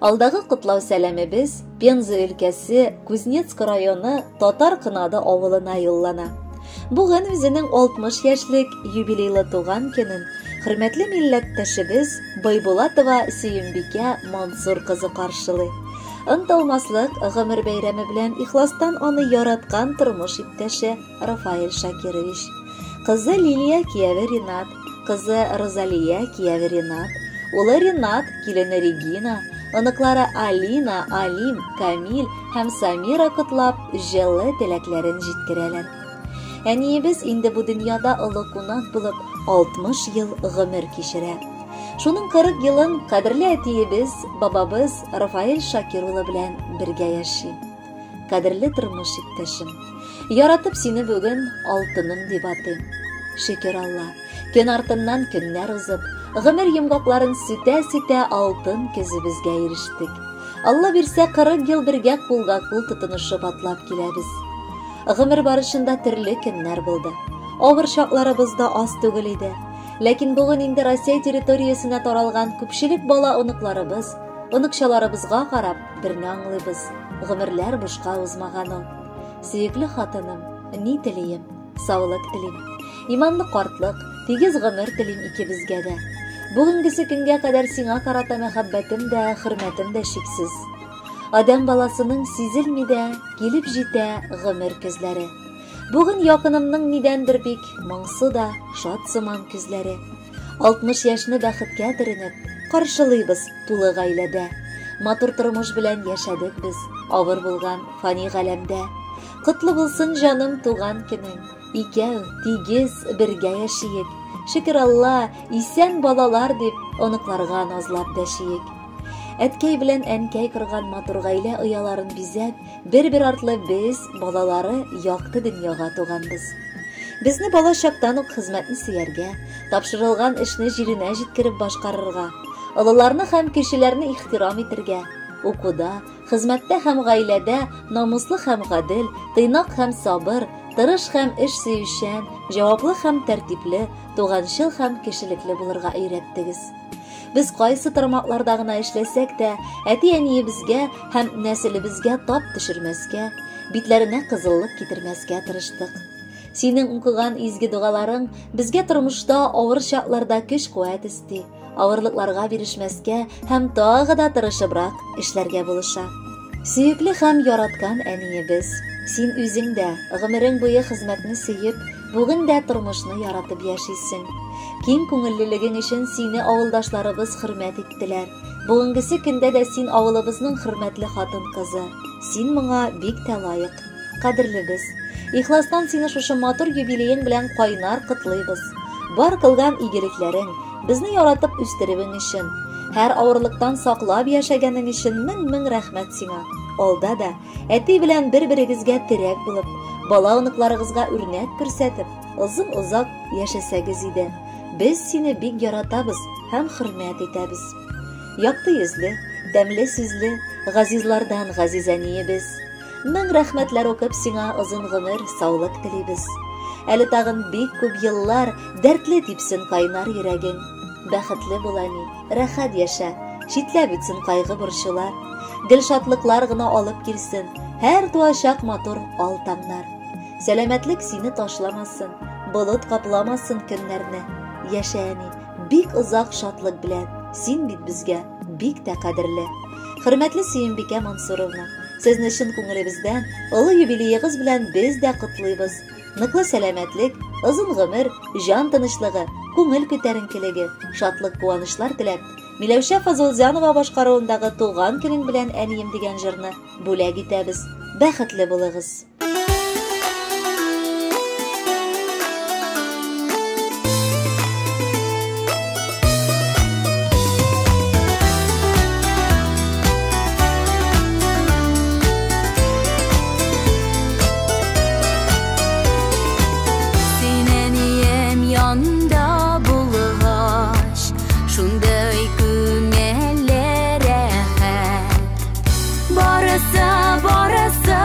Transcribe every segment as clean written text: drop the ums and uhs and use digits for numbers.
Алдагы котлау сәламебез Пенза өлкәсе Кузнецк районы Татар Кынады авылына юллана. Бүген үзенең 60 яшьлек юбилейлы туган көнен хөрмәтле милләттәшебез Байбулатова Сөембикә Мансур кызы каршылый. Ынтылмаслык гомер бәйрәме белән ихластан аны яраткан тормыш иптәше Рафаэль Шакирович. Кызы Лилия кияве Ринат, кызы Розалия кияве Ринат, улы Ринат, килене Регина, оныклары Алина, Алим, Камил һәм Самира котлап җылы теләкләрен җиткерәләр. Әниебез инде бу дөньяда олы кунак булып 60 ел гомер кичерә. Шуның 40 елын кадерле әтиебез, бабабыз Рафаэль Шакир улы белән бергә яши. Кадерле тормыш иптәшем, яратып сине бүген алтыным дип атыйм. Шөкер Алла, көн артыннан көннәр узып, гомер йомгакларын сүтә-сүтә алтын көзебезгә ирештек. Алла бирсә 40 ел бергә кулга-кул тотынышып атлап киләбез. Гомер барышында төрле көннәр булды. Авыр чакларыбыз да аз түгел иде. Ләкин бүген инде Россия территориясенә таралган күпчелек бала оныкларыбыз, оныкчаларыбызга карап берне аңлыйбыз. Гомерләр бушка узмаган ул. Сөекле хатыным, ни телим, саулык телим. Иманлы картлык, тигез гомер телим икебезгә дә. Бүгенгесе көнгә кадәр сиңа карата мәхәббәтем дә, хөрмәтем дә шиксез. Адам баласының сизелми дә, килеп җитә гомер көзләре. Бүген якынымның нидәндер бик моңсу да, шат сыман күзләре. 60 яшьне бәхеткә төренеп, каршылыйбыз тулы гаиләдә. Матур тормыш белән яшәдек без, авыр булган фани галәмдә. Котлы булсын җаным туган көнең, икәү тигез бергә яшиек. Шөкер Алла, исән балалар дип, оныкларга назлап дәшиек. Әткәй белән әнкәй кырган матур гаилә ояларын бизәп, бер-бер артлы без, балалары, якты дөньяга туганбыз. Безне бала чактан ук хезмәтне сөяргә, тапшырылган эшне җиренә җиткереп башкарырга, олыларны һәм кешеләрне ихтирам итәргә, укуда, хезмәттә һәм гаиләдә намуслы һәм гадел, тыйнак һәм сабыр, тырыш һәм эш сөючән, җаваплы һәм тәртипле, туганчыл һәм кешелекле булырга өйрәттегез. Без кайсы тармакларда гына эшләсәк тә, әти-әниебезгә һәм нәселебезгә тап төшермәскә, битләренә кызыллык китермәскә тырыштык. Синең укыган изге дугаларың безгә тормышта авыр чакларда көч-куәт исти, авырлыкларга бирешмәскә һәм тагы да тырышыбрак эшләргә булыша. Сөекле һәм яраткан әниебез, син үзең дә гомерең буе хезмәтне сөеп, бүген дә тормышны яратып яшисең. Киң күңеллелегең өчен сине авылдашларыбыз хөрмәт иттеләр. Бүгенгесе көндә дә син авылыбызның хөрмәтле хатын кызы. Син моңа бик тә лаек. Кадерлебез, ихластан сине шушы матур юбилеең белән кайнар котлыйбыз. Бар кылган игелекләрең, безне яратып үстерүең өчен, һәр авырлыктан саклап яшәгәнең өчен мең рәхмәт сиңа. Алда да әти белән бер-берегезгә терәк булып, бала оныкларыгызга үрнәк күрсәтеп, озын-озак яшәсәгез иде. Без сине бик яратабыз һәм хөрмәт итәбез. Якты йөзле, тәмле сүзле, газизлардан газиз әниебез. Мең рәхмәтләр укып сиңа озын гомер, саулык телибез. Әле тагын бик күп еллар дәртле типсен кайнар йөрәгең. Бәхетле бул әни, рәхәт яшә, читләп үтсен кайгы борчулар. Гел шатлыклар гына алып килсен, һәр туачак матур алтаннар. Сәламәтлек сине ташламасын, болыт капламасын көннәрне. Яшә әни, бик озак шатлык белән, син бит безгә бик тә кадерле. Хөрмәтле Сөембикә Мансуровна, сезне чын күңелебездән олы юбилеегыз белән без дә котлыйбыз. Ныклы сәламәтлек, озын гомер, җан тынычлыгы, күңел күтәренкелеге, шатлык куанышлар теләп, Миләүшә Фазылҗанова башкаруындагы туган көнең белән әнием дигән җырны бүләк итәбез. Бәхетле булыгыз. Barasa, barasa,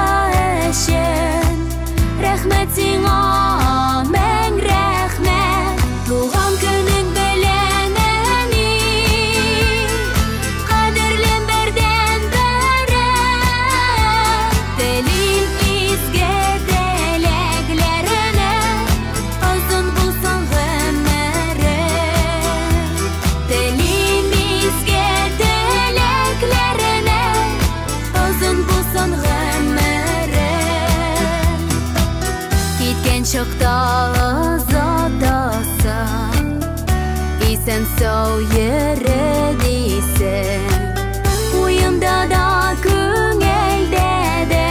sen sağ yürüdüysen, uyumda da köngelde de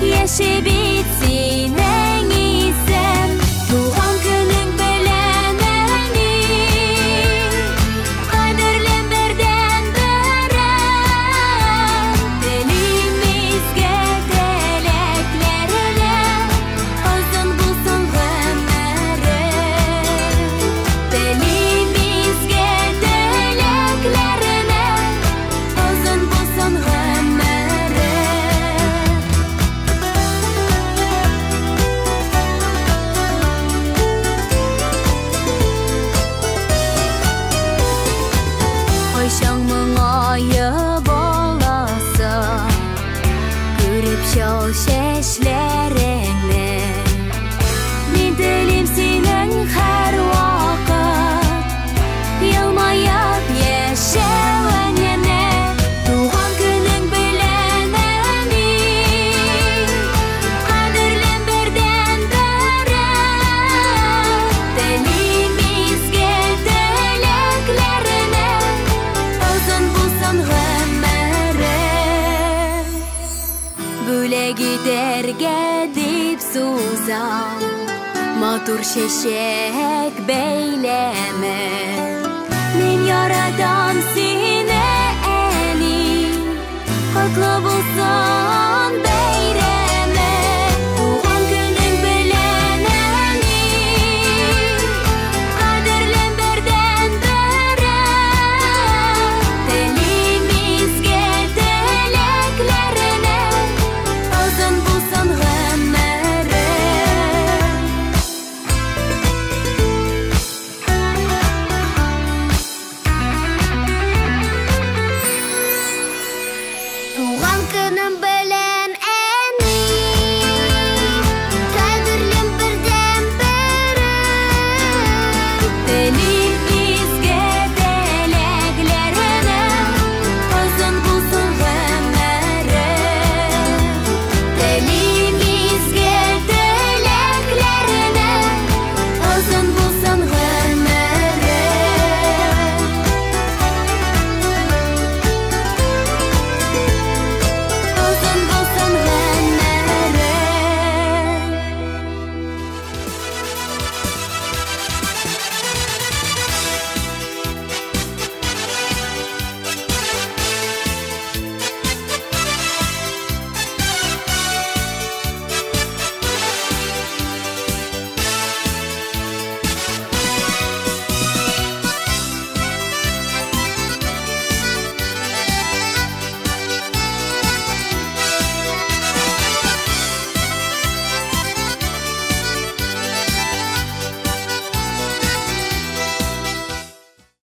yaşa bitsin en iyisen. Tuğan günün bilemeni kaderlen birden bire, dilimizge dileklerine uzun bulsun ömrü. Dilimizge dileklerine uzun bulsun ömrü. Oyşanmın ayı bolasa, görüp şol şeşlerini, men dilim senin her vakit yılmayıp yaşayan yana. Tuğan günün bilemeni kaderlen birden bire, dilimizge dileklerine uzun bulsun ömrü. Böyle giderge dip suzam, matur şeşek beyleme. Men yaradan seni eli, haklı